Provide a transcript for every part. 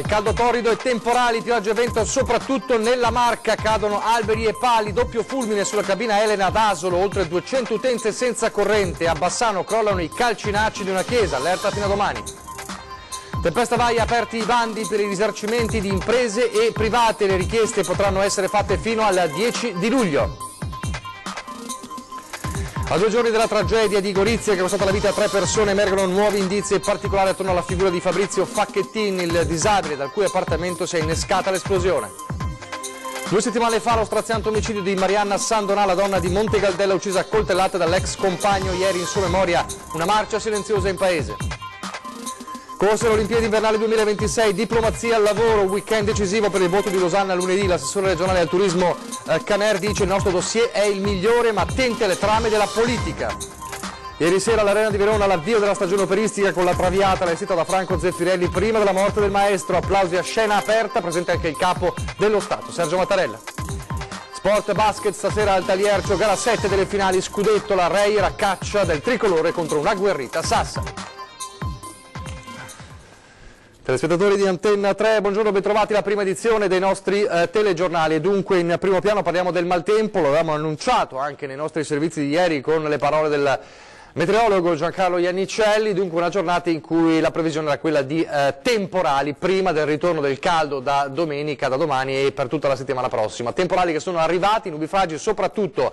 Il caldo torrido e temporali, pioggia e vento soprattutto nella Marca, cadono alberi e pali, doppio fulmine sulla cabina Elena ad Asolo, oltre 200 utenze senza corrente, a Bassano crollano i calcinacci di una chiesa, allerta fino a domani. Tempesta Vaia, aperti i bandi per i risarcimenti di imprese e private, le richieste potranno essere fatte fino al 10 di luglio. A 2 giorni dalla tragedia di Gorizia che ha costato la vita a 3 persone emergono nuovi indizi, in particolare attorno alla figura di Fabrizio Facchettin, il disabile dal cui appartamento si è innescata l'esplosione. 2 settimane fa lo straziante omicidio di Marianna Sandonà, la donna di Montegaldella uccisa a coltellate dall'ex compagno, ieri in sua memoria una marcia silenziosa in paese. Corse alle Olimpiadi invernali 2026, diplomazia al lavoro, weekend decisivo per il voto di Losanna lunedì. L'assessore regionale al turismo Caner dice il nostro dossier è il migliore ma attenti alle trame della politica. Ieri sera all'Arena di Verona l'avvio della stagione operistica con la Traviata allestita da Franco Zeffirelli prima della morte del maestro, applausi a scena aperta, presente anche il capo dello Stato, Sergio Mattarella. Sport basket stasera al Taliercio, gara 7 delle finali scudetto, la Reyer a caccia del tricolore contro una agguerrita Sassari. Telespettatori di Antenna 3, buongiorno, bentrovati alla prima edizione dei nostri telegiornali. E dunque in primo piano parliamo del maltempo, lo avevamo annunciato anche nei nostri servizi di ieri con le parole del meteorologo Giancarlo Iannicelli, dunque una giornata in cui la previsione era quella di temporali prima del ritorno del caldo da domenica, da domani e per tutta la settimana prossima. Temporali che sono arrivati, nubifragi soprattutto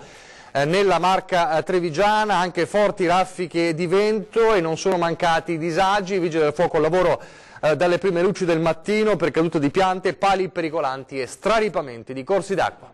nella Marca trevigiana, anche forti raffiche di vento e non sono mancati disagi, i vigili del fuoco al lavoro dalle prime luci del mattino per cadute di piante, pali pericolanti e straripamenti di corsi d'acqua.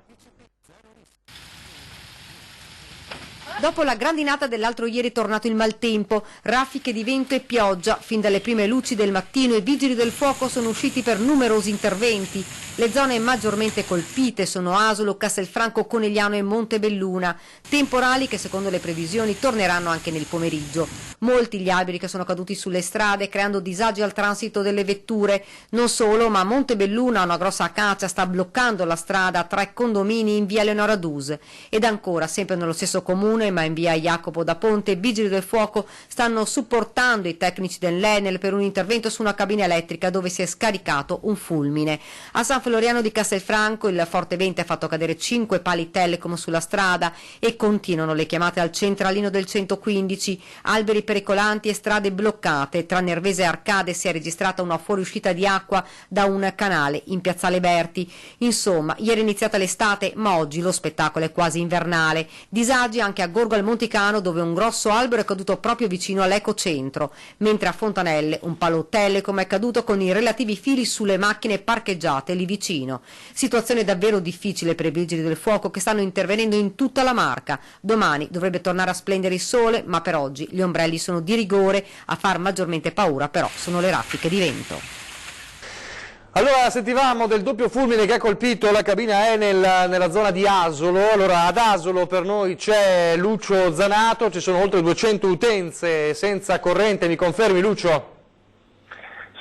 Dopo la grandinata dell'altro ieri è tornato il maltempo, raffiche di vento e pioggia, fin dalle prime luci del mattino i vigili del fuoco sono usciti per numerosi interventi. Le zone maggiormente colpite sono Asolo, Castelfranco, Conegliano e Montebelluna, temporali che secondo le previsioni torneranno anche nel pomeriggio. Molti gli alberi che sono caduti sulle strade creando disagi al transito delle vetture, non solo, ma a Montebelluna una grossa acacia sta bloccando la strada tra i condomini in via Leonora Dus. Ed ancora, sempre nello stesso comune, ma in via Jacopo da Ponte, i vigili del fuoco stanno supportando i tecnici dell'Enel per un intervento su una cabina elettrica dove si è scaricato un fulmine. A San Floriano di Castelfranco il forte vento ha fatto cadere 5 pali telecom sulla strada e continuano le chiamate al centralino del 115, alberi pericolanti e strade bloccate. Tra Nervese e Arcade si è registrata una fuoriuscita di acqua da un canale in piazzale Berti. Insomma, ieri è iniziata l'estate, ma oggi lo spettacolo è quasi invernale. Disagi anche a Gorgo al Monticano, dove un grosso albero è caduto proprio vicino all'ecocentro, mentre a Fontanelle un palo telecom è caduto con i relativi fili sulle macchine parcheggiate lì vicino. Situazione davvero difficile per i vigili del fuoco che stanno intervenendo in tutta la Marca. Domani dovrebbe tornare a splendere il sole, ma per oggi gli ombrelli sono di rigore. A far maggiormente paura però sono le raffiche di vento. Allora, sentivamo del doppio fulmine che ha colpito la cabina Enel nella zona di Asolo. Allora, ad Asolo per noi c'è Lucio Zanato, ci sono oltre 200 utenze senza corrente, mi confermi Lucio?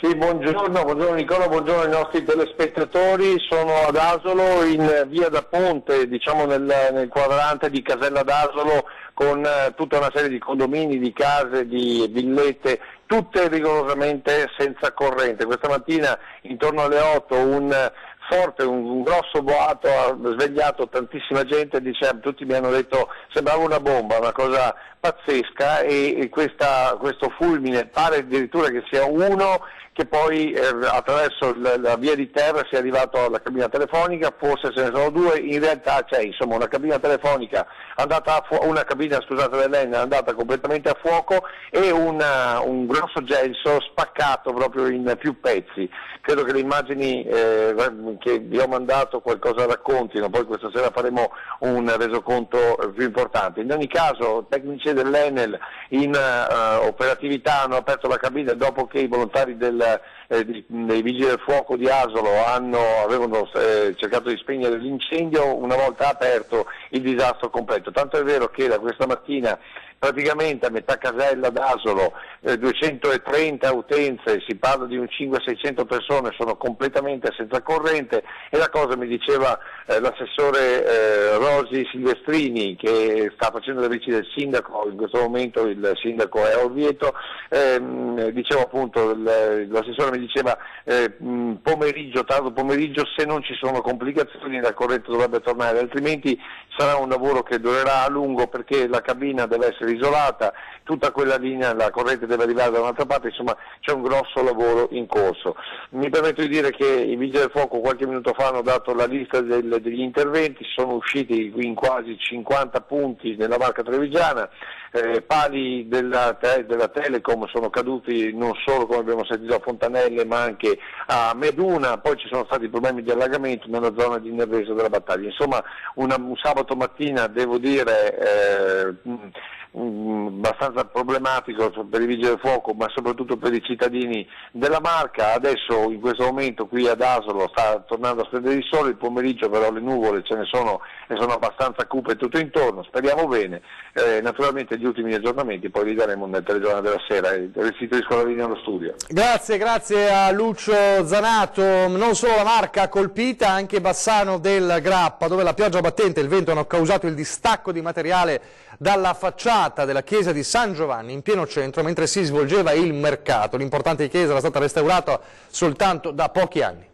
Sì, buongiorno Nicola, buongiorno ai nostri telespettatori. Sono ad Asolo in via da Ponte, diciamo nel quadrante di Casella d'Asolo, con tutta una serie di condomini, di case, di villette, tutte rigorosamente senza corrente. Questa mattina intorno alle 8 un grosso boato ha svegliato tantissima gente, tutti mi hanno detto sembrava una bomba, una cosa pazzesca, e questo fulmine pare addirittura che sia uno che poi attraverso la via di terra sia arrivato alla cabina telefonica, forse ce ne sono 2, in realtà c'è insomma una cabina telefonica dell'Enel è andata completamente a fuoco e un grosso gelso spaccato proprio in più pezzi. Credo che le immagini che vi ho mandato qualcosa raccontino, poi questa sera faremo un resoconto più importante. In ogni caso tecnici dell'Enel in operatività hanno aperto la cabina dopo che i volontari dei vigili del fuoco di Asolo avevano cercato di spegnere l'incendio. Una volta aperto il disastro completo, tanto è vero che da questa mattina praticamente a metà casella d'Asolo, 230 utenze, si parla di un 500-600 persone, sono completamente senza corrente, e la cosa mi diceva l'assessore Rosi Silvestrini, che sta facendo le visite del sindaco, in questo momento il sindaco è a Orvieto, dicevo appunto, l'assessore mi diceva pomeriggio, tardo pomeriggio, se non ci sono complicazioni la corrente dovrebbe tornare, altrimenti sarà un lavoro che durerà a lungo, perché la cabina deve essere isolata, tutta quella linea, la corrente deve arrivare da un'altra parte, insomma c'è un grosso lavoro in corso. Mi permetto di dire che i Vigili del Fuoco qualche minuto fa hanno dato la lista degli interventi, sono usciti in quasi 50 punti nella Marca Trevigiana, pali della Telecom sono caduti non solo, come abbiamo sentito, a Fontanelle ma anche a Meduna, poi ci sono stati problemi di allagamento nella zona di Nerveso della Battaglia, insomma un sabato mattina devo dire abbastanza problematico per i Vigili del Fuoco, ma soprattutto per i cittadini della Marca. Adesso in questo momento qui ad Asolo sta tornando a splendere il sole, il pomeriggio però le nuvole ce ne sono e sono abbastanza cupe tutto intorno, speriamo bene. Naturalmente gli ultimi aggiornamenti poi li daremo nel telegiornale della sera. Restituisco la linea allo studio. Grazie a Lucio Zanato. Non solo la Marca colpita, anche Bassano del Grappa, dove la pioggia battente e il vento hanno causato il distacco di materiale dalla facciata della chiesa di San Giovanni in pieno centro mentre si svolgeva il mercato. L'importante chiesa era stata restaurata soltanto da pochi anni.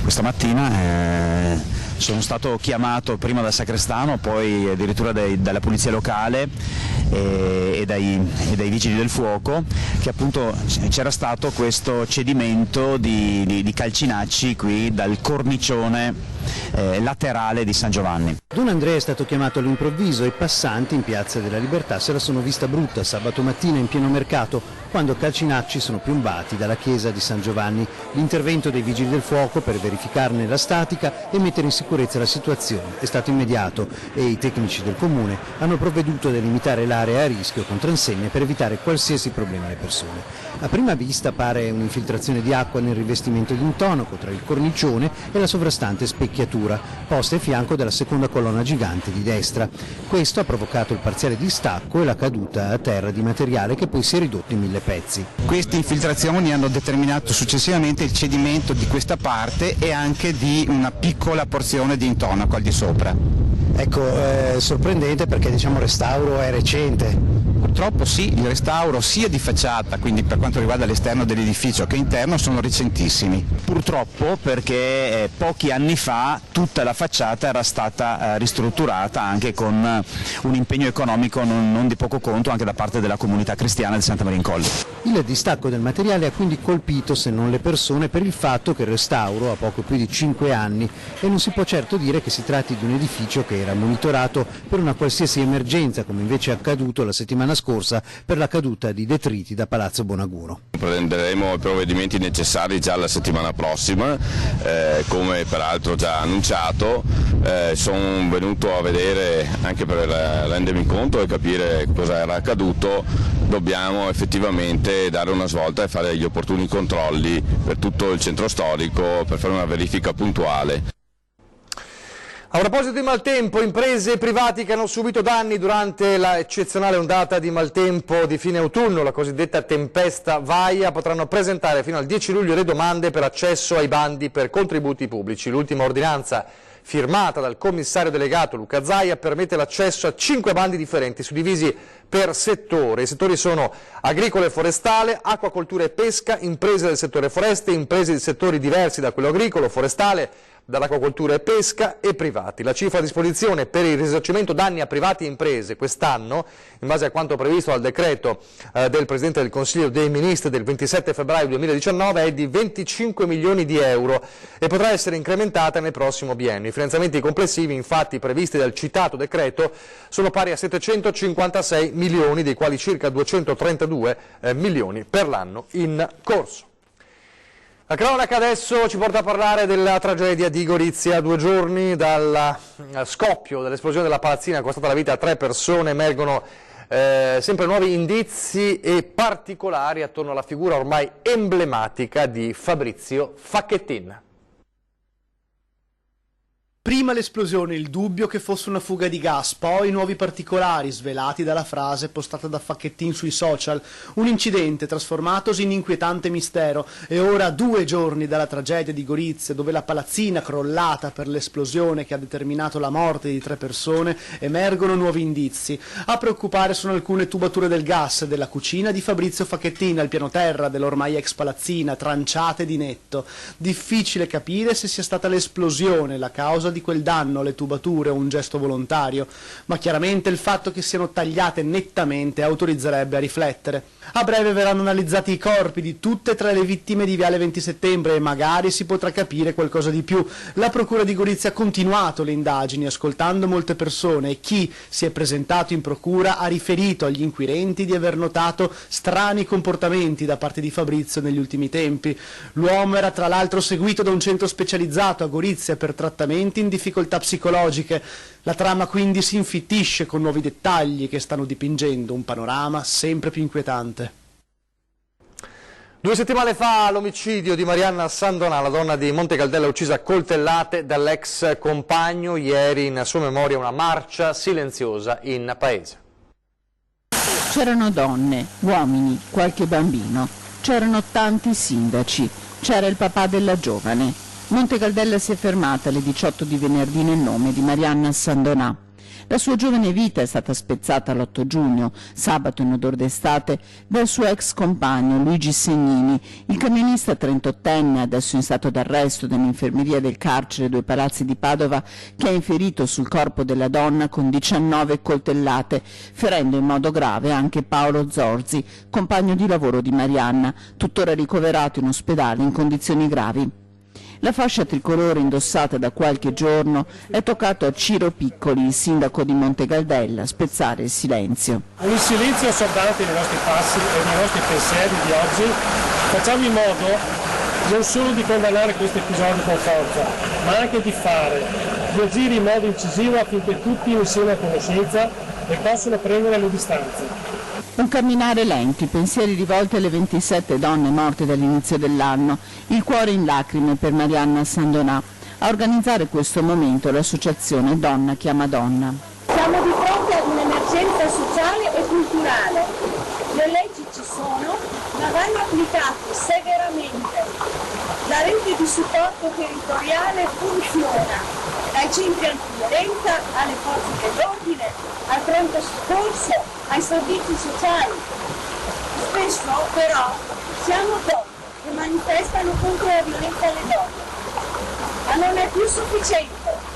Questa mattina sono stato chiamato prima dal sacrestano, poi addirittura dalla polizia locale e dai vigili del fuoco, che appunto c'era stato questo cedimento di calcinacci qui dal cornicione laterale di San Giovanni. Don Andrea è stato chiamato all'improvviso e i passanti in Piazza della Libertà se la sono vista brutta sabato mattina in pieno mercato, quando calcinacci sono piombati dalla chiesa di San Giovanni. L'intervento dei vigili del fuoco per verificarne la statica e mettere in sicurezza la situazione è stato immediato e i tecnici del comune hanno provveduto a delimitare l'area a rischio con transegne per evitare qualsiasi problema alle persone. A prima vista pare un'infiltrazione di acqua nel rivestimento di intonaco tra il cornicione e la sovrastante specchiatura, posta a fianco della seconda colonna gigante di destra. Questo ha provocato il parziale distacco e la caduta a terra di materiale che poi si è ridotto in 1000 pezzi. Queste infiltrazioni hanno determinato successivamente il cedimento di questa parte e anche di una piccola porzione di intonaco al di sopra. Ecco, è sorprendente perché diciamo il restauro è recente. Purtroppo sì, il restauro sia di facciata, quindi per quanto riguarda l'esterno dell'edificio, che interno sono recentissimi. Purtroppo perché pochi anni fa tutta la facciata era stata ristrutturata anche con un impegno economico non di poco conto anche da parte della comunità cristiana di Santa Maria in Colle. Il distacco del materiale ha quindi colpito, se non le persone, per il fatto che il restauro ha poco più di 5 anni e non si può certo dire che si tratti di un edificio che era monitorato per una qualsiasi emergenza, come invece è accaduto la settimana scorsa per la caduta di detriti da Palazzo Bonaguro. Prenderemo i provvedimenti necessari già la settimana prossima, come peraltro già annunciato. Sono venuto a vedere anche per rendermi conto e capire cosa era accaduto. Dobbiamo effettivamente dare una svolta e fare gli opportuni controlli per tutto il centro storico per fare una verifica puntuale. A proposito di maltempo, imprese e privati che hanno subito danni durante la eccezionale ondata di maltempo di fine autunno, la cosiddetta tempesta Vaia, potranno presentare fino al 10 luglio le domande per accesso ai bandi per contributi pubblici. L'ultima ordinanza firmata dal commissario delegato Luca Zaia permette l'accesso a 5 bandi differenti suddivisi per settore. I settori sono agricolo e forestale, acquacoltura e pesca, imprese del settore foreste, imprese di settori diversi da quello agricolo, forestale, dall'acquacoltura e pesca e privati. La cifra a disposizione per il risarcimento danni a privati e imprese quest'anno, in base a quanto previsto dal decreto del Presidente del Consiglio dei Ministri del 27 febbraio 2019, è di 25 milioni di euro e potrà essere incrementata nel prossimo biennio. I finanziamenti complessivi, infatti, previsti dal citato decreto sono pari a 756 milioni, dei quali circa 232 milioni per l'anno in corso. La cronaca adesso ci porta a parlare della tragedia di Gorizia. 2 giorni dal scoppio dell'esplosione della palazzina che ha costato la vita a 3 persone, emergono sempre nuovi indizi e particolari attorno alla figura ormai emblematica di Fabrizio Facchettin. Prima l'esplosione, il dubbio che fosse una fuga di gas, poi nuovi particolari svelati dalla frase postata da Facchettin sui social, un incidente trasformatosi in inquietante mistero e ora 2 giorni dalla tragedia di Gorizia, dove la palazzina crollata per l'esplosione che ha determinato la morte di 3 persone, emergono nuovi indizi. A preoccupare sono alcune tubature del gas della cucina di Fabrizio Facchettin al piano terra dell'ormai ex palazzina, tranciate di netto. Difficile capire se sia stata l'esplosione la causa di quel danno alle tubature o un gesto volontario, ma chiaramente il fatto che siano tagliate nettamente autorizzerebbe a riflettere. A breve verranno analizzati i corpi di tutte e 3 le vittime di Viale 20 Settembre e magari si potrà capire qualcosa di più. La Procura di Gorizia ha continuato le indagini ascoltando molte persone e chi si è presentato in procura ha riferito agli inquirenti di aver notato strani comportamenti da parte di Fabrizio negli ultimi tempi. L'uomo era tra l'altro seguito da un centro specializzato a Gorizia per trattamenti in difficoltà psicologiche. La trama quindi si infittisce con nuovi dettagli che stanno dipingendo un panorama sempre più inquietante. 2 settimane fa l'omicidio di Marianna Sandonà, la donna di Montecaldella uccisa a coltellate dall'ex compagno. Ieri in sua memoria una marcia silenziosa in paese. C'erano donne, uomini, qualche bambino, c'erano tanti sindaci, c'era il papà della giovane. Montecaldella si è fermata alle 18 di venerdì nel nome di Marianna Sandonà. La sua giovane vita è stata spezzata l'8 giugno, sabato in odor d'estate, dal suo ex compagno Luigi Segnini, il camionista 38enne, adesso in stato d'arresto nell'infermeria del carcere 2 Palazzi di Padova, che ha inferito sul corpo della donna con 19 coltellate, ferendo in modo grave anche Paolo Zorzi, compagno di lavoro di Marianna, tuttora ricoverato in ospedale in condizioni gravi. La fascia tricolore indossata da qualche giorno è toccato a Ciro Piccoli, il sindaco di Montecaldella, spezzare il silenzio. Con il silenzio assordante nei nostri passi e nei nostri pensieri di oggi facciamo in modo non solo di condannare questo episodio con forza, ma anche di agire in modo incisivo affinché tutti insieme a conoscenza e possano prendere le distanze. Un camminare lento, i pensieri rivolti alle 27 donne morte dall'inizio dell'anno, il cuore in lacrime per Marianna Sandonà. A organizzare questo momento l'associazione Donna chiama Donna. Siamo di fronte ad un'emergenza sociale e culturale. Le leggi ci sono, ma vanno applicate severamente. La rete di supporto territoriale funziona, dai centri antiviolenza alle forze dell'ordine, al pronto soccorso, ai servizi sociali. Spesso però siamo donne che manifestano contro la violenza alle donne, ma non è più sufficiente.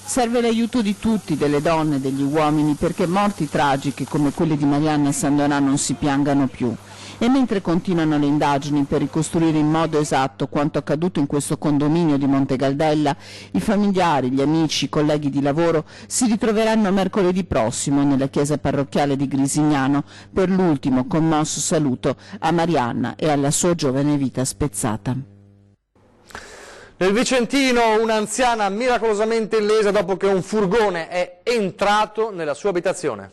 Serve l'aiuto di tutti, delle donne e degli uomini, perché morti tragiche come quelle di Marianna Sandonà non si piangano più. E mentre continuano le indagini per ricostruire in modo esatto quanto accaduto in questo condominio di Montecaldella, i familiari, gli amici, i colleghi di lavoro si ritroveranno mercoledì prossimo nella chiesa parrocchiale di Grisignano per l'ultimo commosso saluto a Marianna e alla sua giovane vita spezzata. Nel Vicentino un'anziana miracolosamente illesa dopo che un furgone è entrato nella sua abitazione.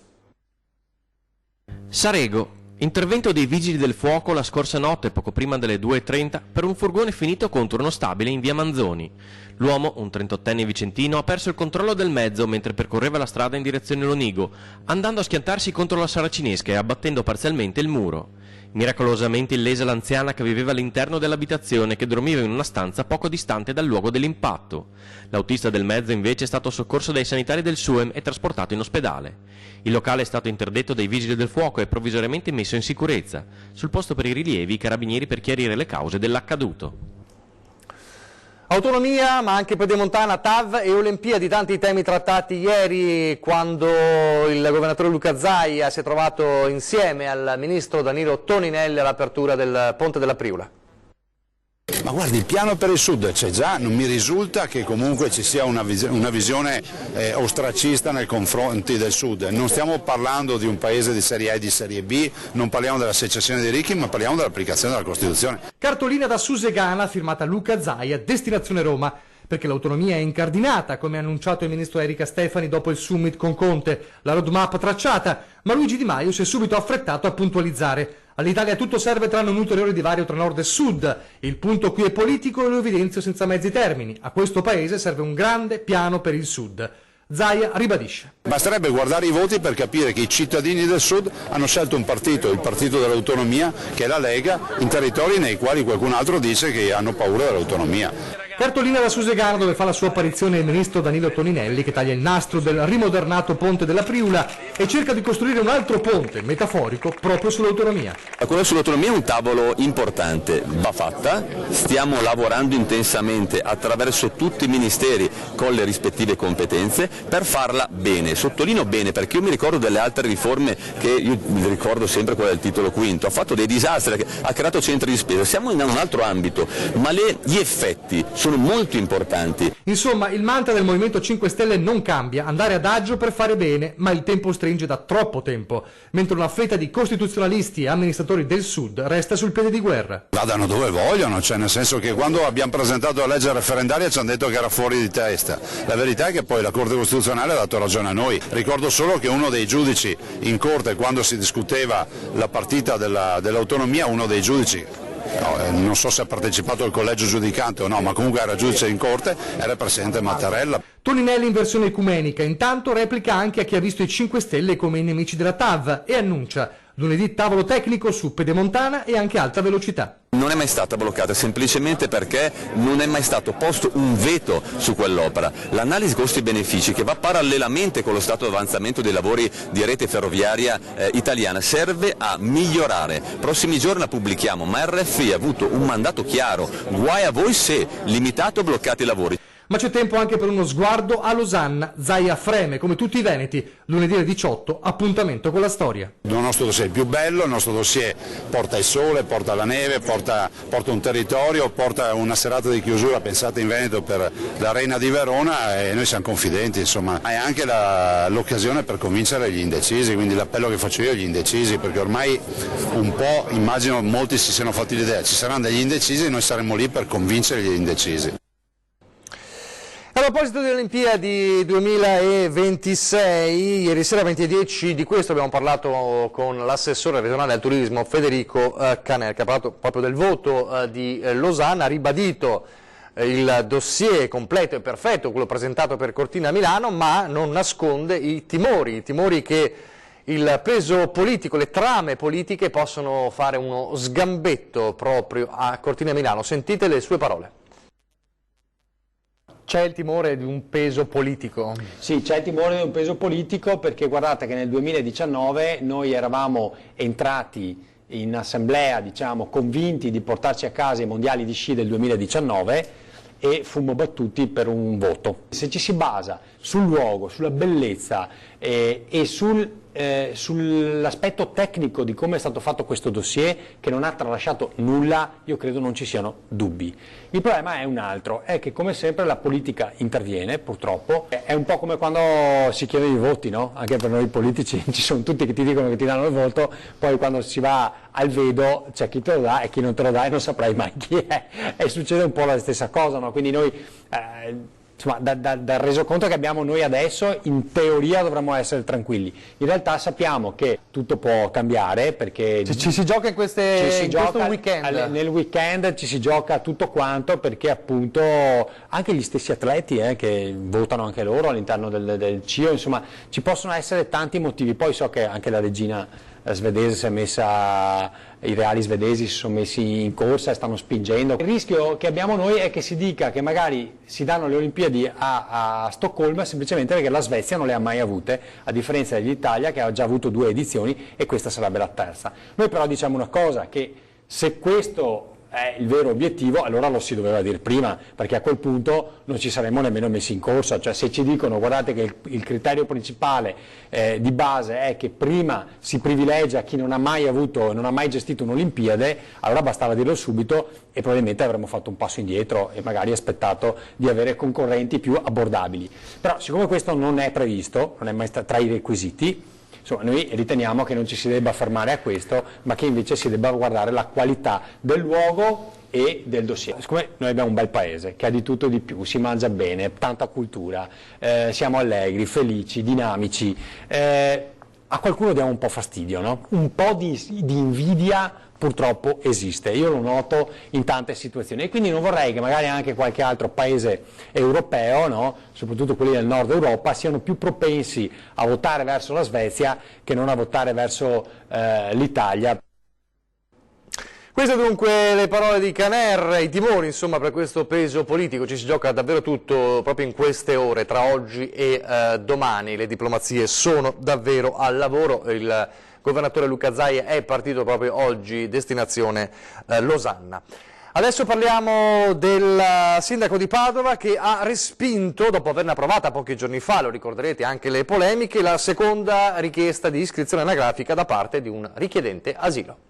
Sarego. Intervento dei vigili del fuoco la scorsa notte, poco prima delle 2:30, per un furgone finito contro uno stabile in via Manzoni. L'uomo, un 38enne vicentino, ha perso il controllo del mezzo mentre percorreva la strada in direzione Lonigo, andando a schiantarsi contro la saracinesca e abbattendo parzialmente il muro. Miracolosamente illesa l'anziana che viveva all'interno dell'abitazione, che dormiva in una stanza poco distante dal luogo dell'impatto. L'autista del mezzo invece è stato soccorso dai sanitari del SUEM e trasportato in ospedale. Il locale è stato interdetto dai vigili del fuoco e provvisoriamente messo in sicurezza. Sul posto per i rilievi i carabinieri per chiarire le cause dell'accaduto. Autonomia, ma anche pedemontana, TAV e Olimpiadi, tanti temi trattati ieri quando il governatore Luca Zaia si è trovato insieme al ministro Danilo Toninelli all'apertura del Ponte della Priula. Ma guardi, il piano per il Sud c'è già, non mi risulta che comunque ci sia una visione ostracista nei confronti del Sud. Non stiamo parlando di un paese di serie A e di serie B, non parliamo della secessione dei ricchi, ma parliamo dell'applicazione della Costituzione. Cartolina da Susegana firmata Luca Zaia, destinazione Roma, perché l'autonomia è incardinata, come ha annunciato il ministro Erika Stefani dopo il summit con Conte, la roadmap tracciata, ma Luigi Di Maio si è subito affrettato a puntualizzare. All'Italia tutto serve tranne un ulteriore divario tra nord e sud. Il punto qui è politico e lo evidenzio senza mezzi termini. A questo paese serve un grande piano per il sud. Zaia ribadisce. Basterebbe guardare i voti per capire che i cittadini del Sud hanno scelto un partito, il partito dell'autonomia, che è la Lega, in territori nei quali qualcun altro dice che hanno paura dell'autonomia. Cartolina da Susegana, dove fa la sua apparizione il ministro Danilo Toninelli, che taglia il nastro del rimodernato ponte della Priula e cerca di costruire un altro ponte, metaforico, proprio sull'autonomia. Quello sull'autonomia è un tavolo importante, va fatta, stiamo lavorando intensamente attraverso tutti i ministeri con le rispettive competenze per farla bene. Sottolineo bene perché io mi ricordo delle altre riforme che io mi ricordo sempre quella del titolo quinto, ha fatto dei disastri, ha creato centri di spesa, siamo in un altro ambito, ma gli effetti sono molto importanti. Insomma, il mantra del Movimento 5 Stelle non cambia, andare ad agio per fare bene, ma il tempo stringe da troppo tempo, mentre una fetta di costituzionalisti e amministratori del Sud resta sul piede di guerra. Vadano dove vogliono, cioè nel senso che quando abbiamo presentato la legge referendaria ci hanno detto che era fuori di testa. La verità è che poi la Corte Costituzionale ha dato ragione a noi. Ricordo solo che uno dei giudici in Corte, quando si discuteva la partita dell'autonomia, uno dei giudici, non so se ha partecipato al collegio giudicante o no, ma comunque era giudice in Corte, era il presidente Mattarella. Toninelli in versione ecumenica, intanto replica anche a chi ha visto i 5 Stelle come i nemici della TAV e annuncia lunedì tavolo tecnico su Pedemontana e anche alta velocità. Non è mai stata bloccata semplicemente perché non è mai stato posto un veto su quell'opera. L'analisi costi-benefici, che va parallelamente con lo stato di avanzamento dei lavori di rete ferroviaria italiana, serve a migliorare. Prossimi giorni la pubblichiamo, ma RFI ha avuto un mandato chiaro, guai a voi se limitato o bloccate i lavori. Ma c'è tempo anche per uno sguardo a Losanna. Zaia freme, come tutti i veneti, lunedì alle 18, appuntamento con la storia. Il nostro dossier è il più bello, il nostro dossier porta il sole, porta la neve, porta un territorio, porta una serata di chiusura pensata in Veneto per l'Arena di Verona e noi siamo confidenti, insomma. È anche l'occasione per convincere gli indecisi, quindi l'appello che faccio io agli indecisi, perché ormai un po', immagino molti si siano fatti l'idea, ci saranno degli indecisi e noi saremo lì per convincere gli indecisi. A proposito delle Olimpiadi 2026, ieri sera 20:10 di questo abbiamo parlato con l'assessore regionale al turismo Federico Caner, che ha parlato proprio del voto di Losanna, ha ribadito il dossier completo e perfetto, quello presentato per Cortina Milano, ma non nasconde i timori che il peso politico, le trame politiche possono fare uno sgambetto proprio a Cortina Milano. Sentite le sue parole. C'è il timore di un peso politico? Sì, c'è il timore di un peso politico perché guardate che nel 2019 noi eravamo entrati in assemblea, diciamo, convinti di portarci a casa i mondiali di sci del 2019 e fummo battuti per un voto. Se ci si basa sul luogo, sulla bellezza e sull'aspetto tecnico di come è stato fatto questo dossier, che non ha tralasciato nulla, io credo non ci siano dubbi. Il problema è un altro, è che come sempre la politica interviene, purtroppo, è un po' come quando si chiedono i voti, no? Anche per noi politici ci sono tutti che ti dicono che ti danno il voto, poi quando si va al vedo c'è chi te lo dà e chi non te lo dà e non saprai mai chi è, e succede un po' la stessa cosa, no? Quindi noi insomma, dal resoconto che abbiamo noi adesso, in teoria dovremmo essere tranquilli. In realtà sappiamo che tutto può cambiare perché ci si gioca in questo weekend. Nel weekend ci si gioca tutto quanto, perché appunto anche gli stessi atleti che votano anche loro all'interno del CIO, insomma ci possono essere tanti motivi. Poi so che anche la regina svedese si è messa, i reali svedesi si sono messi in corsa e stanno spingendo. Il rischio che abbiamo noi è che si dica che magari si danno le Olimpiadi a Stoccolma semplicemente perché la Svezia non le ha mai avute, a differenza dell'Italia che ha già avuto 2 edizioni e questa sarebbe la terza. Noi però diciamo una cosa, che se questo è il vero obiettivo, allora lo si doveva dire prima, perché a quel punto non ci saremmo nemmeno messi in corsa. Cioè, se ci dicono guardate che il criterio principale di base è che prima si privilegia chi non ha mai avuto, non ha mai gestito un'Olimpiade, allora bastava dirlo subito e probabilmente avremmo fatto un passo indietro e magari aspettato di avere concorrenti più abbordabili. Però siccome questo non è previsto, non è mai tra i requisiti, insomma, noi riteniamo che non ci si debba fermare a questo, ma che invece si debba guardare la qualità del luogo e del dossier. Siccome noi abbiamo un bel paese che ha di tutto e di più, si mangia bene, tanta cultura, siamo allegri, felici, dinamici, a qualcuno diamo un po' fastidio, no? Un po' di invidia purtroppo esiste, io lo noto in tante situazioni e quindi non vorrei che magari anche qualche altro paese europeo, no? Soprattutto quelli del nord Europa, siano più propensi a votare verso la Svezia che non a votare verso l'Italia. Queste dunque le parole di Caner, i timori insomma per questo peso politico, ci si gioca davvero tutto proprio in queste ore, tra oggi e domani, le diplomazie sono davvero al lavoro, il governatore Luca Zaia è partito proprio oggi, destinazione Losanna. Adesso parliamo del sindaco di Padova che ha respinto, dopo averne approvata pochi giorni fa, lo ricorderete anche le polemiche, la seconda richiesta di iscrizione anagrafica da parte di un richiedente asilo.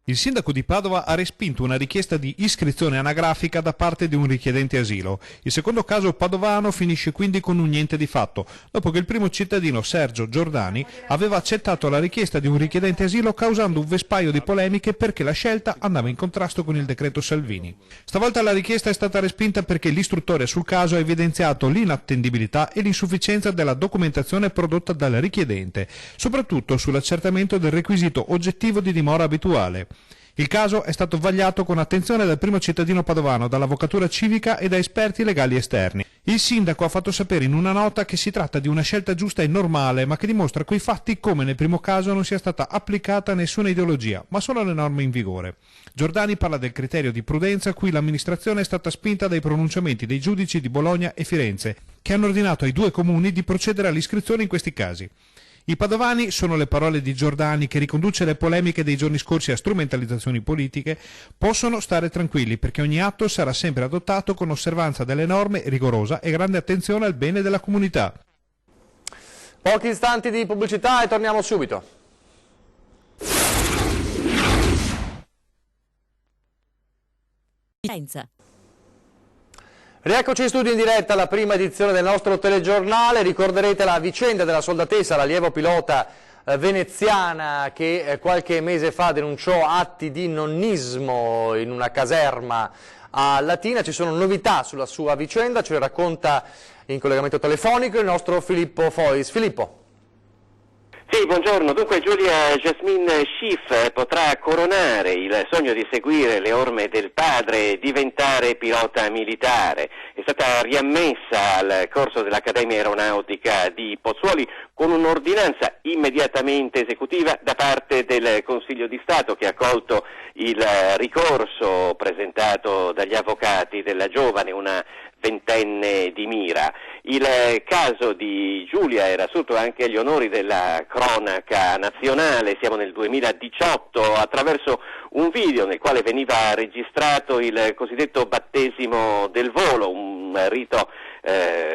Il sindaco di Padova ha respinto una richiesta di iscrizione anagrafica da parte di un richiedente asilo. Il secondo caso padovano finisce quindi con un niente di fatto, dopo che il primo cittadino, Sergio Giordani, aveva accettato la richiesta di un richiedente asilo causando un vespaio di polemiche perché la scelta andava in contrasto con il decreto Salvini. Stavolta la richiesta è stata respinta perché l'istruttore sul caso ha evidenziato l'inattendibilità e l'insufficienza della documentazione prodotta dal richiedente, soprattutto sull'accertamento del requisito oggettivo di dimora abituale. Il caso è stato vagliato con attenzione dal primo cittadino padovano, dall'avvocatura civica e da esperti legali esterni. Il sindaco ha fatto sapere in una nota che si tratta di una scelta giusta e normale, ma che dimostra coi fatti come nel primo caso non sia stata applicata nessuna ideologia, ma solo le norme in vigore. Giordani parla del criterio di prudenza a cui l'amministrazione è stata spinta dai pronunciamenti dei giudici di Bologna e Firenze, che hanno ordinato ai due comuni di procedere all'iscrizione in questi casi. I padovani, sono le parole di Giordani che riconduce le polemiche dei giorni scorsi a strumentalizzazioni politiche, possono stare tranquilli perché ogni atto sarà sempre adottato con osservanza delle norme rigorosa e grande attenzione al bene della comunità. Pochi istanti di pubblicità e torniamo subito. Rieccoci in studio in diretta alla prima edizione del nostro telegiornale, ricorderete la vicenda della soldatessa, l'allievo pilota veneziana che qualche mese fa denunciò atti di nonnismo in una caserma a Latina. Ci sono novità sulla sua vicenda, ce le racconta in collegamento telefonico il nostro Filippo Fois. Filippo. Sì, buongiorno. Dunque Giulia Jasmine Schiff potrà coronare il sogno di seguire le orme del padre e diventare pilota militare. È stata riammessa al corso dell'Accademia Aeronautica di Pozzuoli con un'ordinanza immediatamente esecutiva da parte del Consiglio di Stato che ha accolto il ricorso presentato dagli avvocati della giovane, una ventenne di Mira. Il caso di Giulia era assunto anche agli onori della cronaca nazionale, siamo nel 2018, attraverso un video nel quale veniva registrato il cosiddetto battesimo del volo, un rito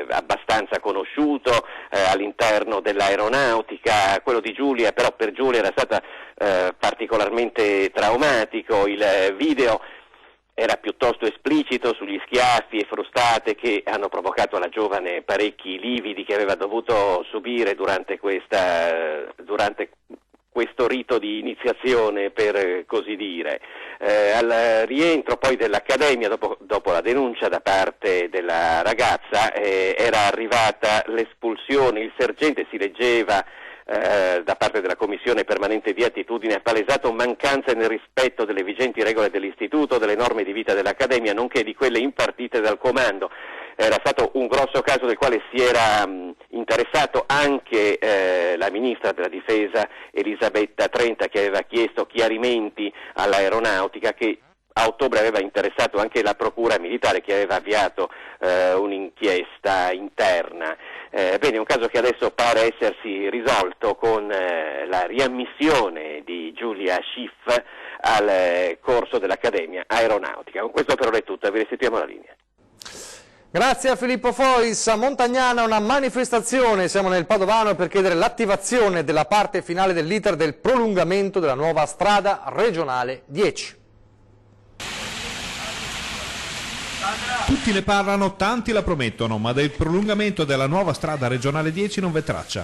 abbastanza conosciuto all'interno dell'aeronautica. Quello di Giulia, però per Giulia era stato particolarmente traumatico. Il video era piuttosto esplicito sugli schiaffi e frustate che hanno provocato alla giovane parecchi lividi che aveva dovuto subire durante questo rito di iniziazione, per così dire. Al rientro poi dell'Accademia, dopo la denuncia da parte della ragazza, era arrivata l'espulsione. Il sergente, si leggeva da parte della Commissione Permanente di Attitudine, ha palesato mancanze nel rispetto delle vigenti regole dell'istituto, delle norme di vita dell'Accademia, nonché di quelle impartite dal comando. Era stato un grosso caso del quale si era interessato anche la Ministra della Difesa Elisabetta Trenta, che aveva chiesto chiarimenti all'aeronautica, che a ottobre aveva interessato anche la Procura Militare, che aveva avviato un'inchiesta interna. Bene, un caso che adesso pare essersi risolto con la riammissione di Giulia Schiff al corso dell'Accademia Aeronautica. Con questo per ora è tutto, vi restituiamo la linea. Grazie a Filippo Fois. A Montagnana una manifestazione, siamo nel Padovano per chiedere l'attivazione della parte finale dell'iter del prolungamento della nuova strada regionale 10. Tutti ne parlano, tanti la promettono, ma del prolungamento della nuova strada regionale 10 non v'è traccia.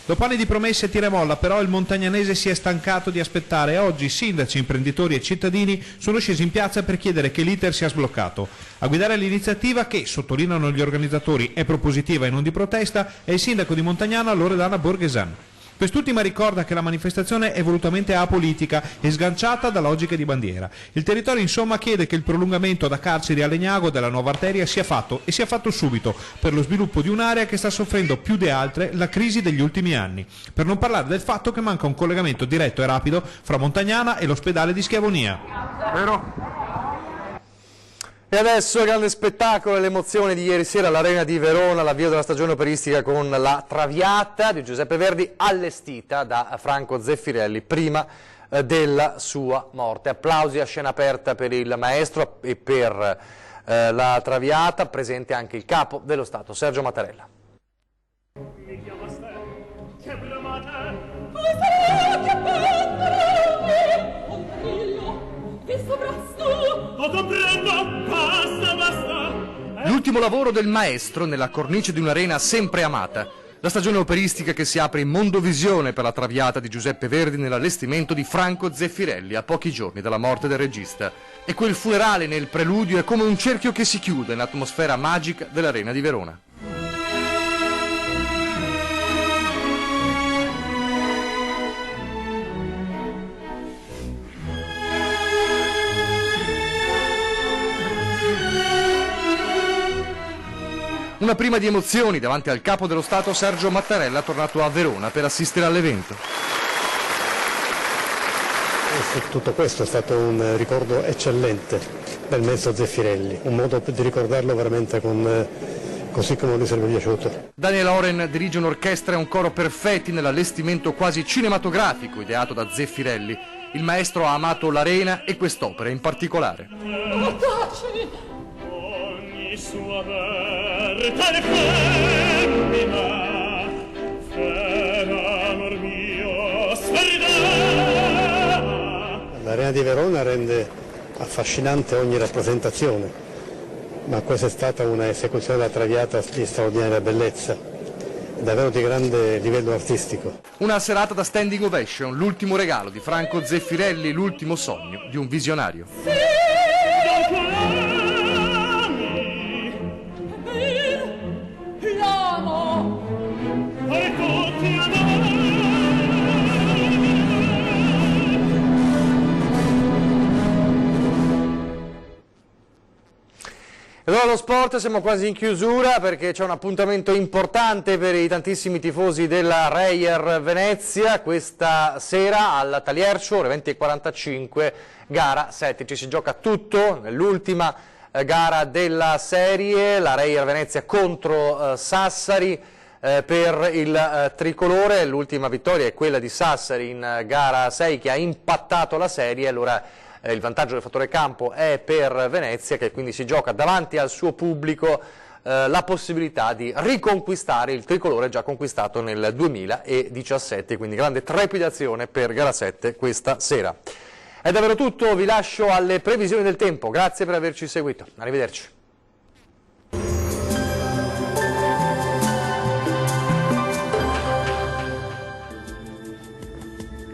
Dopo anni di promesse e tira e molla, però, il montagnanese si è stancato di aspettare e oggi sindaci, imprenditori e cittadini sono scesi in piazza per chiedere che l'iter sia sbloccato. A guidare l'iniziativa, che, sottolineano gli organizzatori, è propositiva e non di protesta, è il sindaco di Montagnana Loredana Borghesan. Quest'ultima ricorda che la manifestazione è volutamente apolitica e sganciata da logiche di bandiera. Il territorio insomma chiede che il prolungamento da Carceri a Legnago della nuova arteria sia fatto e sia fatto subito per lo sviluppo di un'area che sta soffrendo più di altre la crisi degli ultimi anni. Per non parlare del fatto che manca un collegamento diretto e rapido fra Montagnana e l'ospedale di Schiavonia. Vero? E adesso il grande spettacolo e l'emozione di ieri sera all'Arena di Verona, l'avvio della stagione operistica con la Traviata di Giuseppe Verdi allestita da Franco Zeffirelli prima della sua morte. Applausi a scena aperta per il maestro e per la Traviata, presente anche il capo dello Stato, Sergio Mattarella. L'ultimo lavoro del maestro nella cornice di un'arena sempre amata. La stagione operistica che si apre in Mondovisione per la Traviata di Giuseppe Verdi nell'allestimento di Franco Zeffirelli a pochi giorni dalla morte del regista. E quel funerale nel preludio è come un cerchio che si chiude nell'atmosfera magica dell'Arena di Verona. Una prima di emozioni davanti al capo dello Stato Sergio Mattarella, tornato a Verona per assistere all'evento. Tutto questo è stato un ricordo eccellente del maestro Zeffirelli, un modo di ricordarlo veramente così come lui sarebbe piaciuto. Daniel Oren dirige un'orchestra e un coro perfetti nell'allestimento quasi cinematografico ideato da Zeffirelli. Il maestro ha amato l'Arena e quest'opera in particolare. Sua verta e femmina, fera amor mio, sferdata. L'Arena di Verona rende affascinante ogni rappresentazione, ma questa è stata una esecuzione della Traviata di straordinaria bellezza, davvero di grande livello artistico. Una serata da standing ovation, l'ultimo regalo di Franco Zeffirelli, l'ultimo sogno di un visionario. Ed ora lo sport, siamo quasi in chiusura perché c'è un appuntamento importante per i tantissimi tifosi della Reyer Venezia questa sera al Taliercio, ore 20:45, gara 7. Ci si gioca tutto nell'ultima gara della serie, la Reyer Venezia contro Sassari per il tricolore. L'ultima vittoria è quella di Sassari in gara 6 che ha impattato la serie, allora il vantaggio del fattore campo è per Venezia, che quindi si gioca davanti al suo pubblico la possibilità di riconquistare il tricolore già conquistato nel 2017, quindi grande trepidazione per gara 7 questa sera. È davvero tutto, vi lascio alle previsioni del tempo, grazie per averci seguito, arrivederci.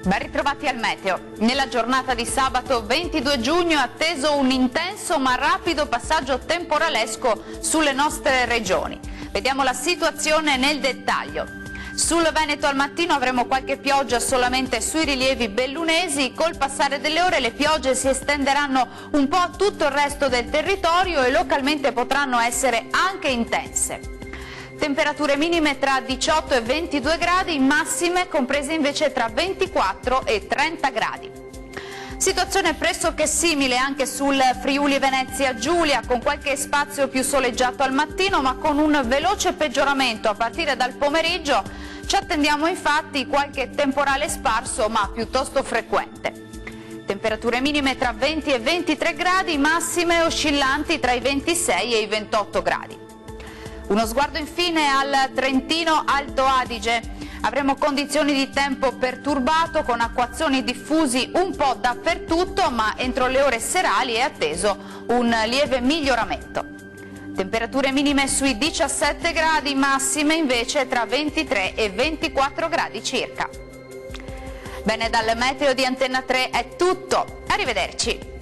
Ben ritrovati al meteo. Nella giornata di sabato 22 giugno è atteso un intenso ma rapido passaggio temporalesco sulle nostre regioni. Vediamo la situazione nel dettaglio. Sul Veneto al mattino avremo qualche pioggia solamente sui rilievi bellunesi, col passare delle ore le piogge si estenderanno un po' a tutto il resto del territorio e localmente potranno essere anche intense. Temperature minime tra 18 e 22 gradi, massime comprese invece tra 24 e 30 gradi. Situazione pressoché simile anche sul Friuli Venezia Giulia, con qualche spazio più soleggiato al mattino ma con un veloce peggioramento a partire dal pomeriggio. Ci attendiamo infatti qualche temporale sparso ma piuttosto frequente. Temperature minime tra 20 e 23 gradi, massime oscillanti tra i 26 e i 28 gradi. Uno sguardo infine al Trentino Alto Adige. Avremo condizioni di tempo perturbato con acquazzoni diffusi un po' dappertutto, ma entro le ore serali è atteso un lieve miglioramento. Temperature minime sui 17 gradi, massime invece tra 23 e 24 gradi circa. Bene, dal meteo di Antenna 3 è tutto. Arrivederci.